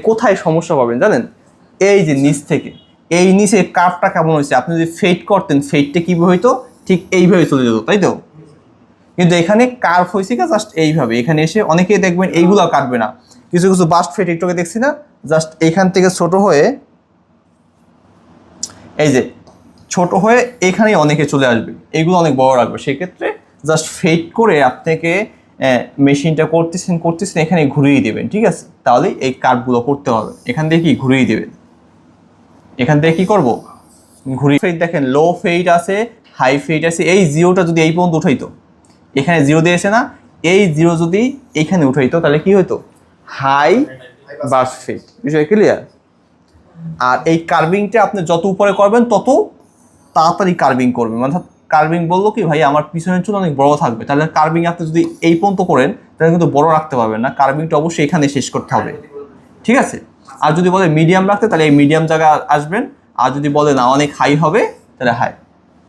কোথায় সমস্যা পাবেন জানেন? এই যে নিচ থেকে এই নিচে কার্ভটা কেমন হয়েছে, আপনি যদি ফেড করতেন ফেডটা কীভাবে হইতো, ঠিক এইভাবে চলে যেত, তাই তো? কিন্তু এখানে কার্ভ হয়েছে কি জাস্ট এইভাবে, এখানে এসে অনেকেই দেখবেন এইগুলো কাটবে না, কিছু কিছু বাস্ট ফেড একটুকে দেখছি না, জাস্ট এইখান থেকে ছোট হয়ে এই যে ছোট হয়ে এখানেই অনেকে চলে আসবে, এইগুলো অনেক বড় রাখবে। সেক্ষেত্রে জাস্ট ফেড করে আপনাকে মেশিনটা করতেছেন এখানে ঘুরিয়ে দেবেন, ঠিক আছে? তাহলে এই কার্ভগুলো করতে হবে। এখান থেকে কি ঘুরিয়ে দেবেন, এখান থেকে কি করব, ঘুরিয়ে। ফেড দেখেন লো ফেড আছে, হাই ফেড আছে। এই জিরোটা যদি এই পর্যন্ত উঠাইতো, এখানে জিরো দিয়েছে না, এই জিরো যদি এইখানে উঠাইতো তাহলে কি হইতো, হাই বাস ফেড। বিষয় ক্লিয়ার? আর এই কার্ভিংটা আপনি যত উপরে করবেন তত তাড়াতাড়ি কার্ভিং করবেন। মানে কার্ভিং বললো কি ভাই আমার পিছনের চুল অনেক বড় থাকবে, তাহলে কার্ভিং আপনি যদি এই পর্যন্ত করেন তাহলে কিন্তু বড় রাখতে পারবেন না, কার্ভিংটা অবশ্যই এখানে শেষ করতে হবে, ঠিক আছে? আর যদি বলে মিডিয়াম রাখতে তাহলে এই মিডিয়াম জায়গা আসবেন, আর যদি বলে না অনেক হাই হবে তাহলে হাই।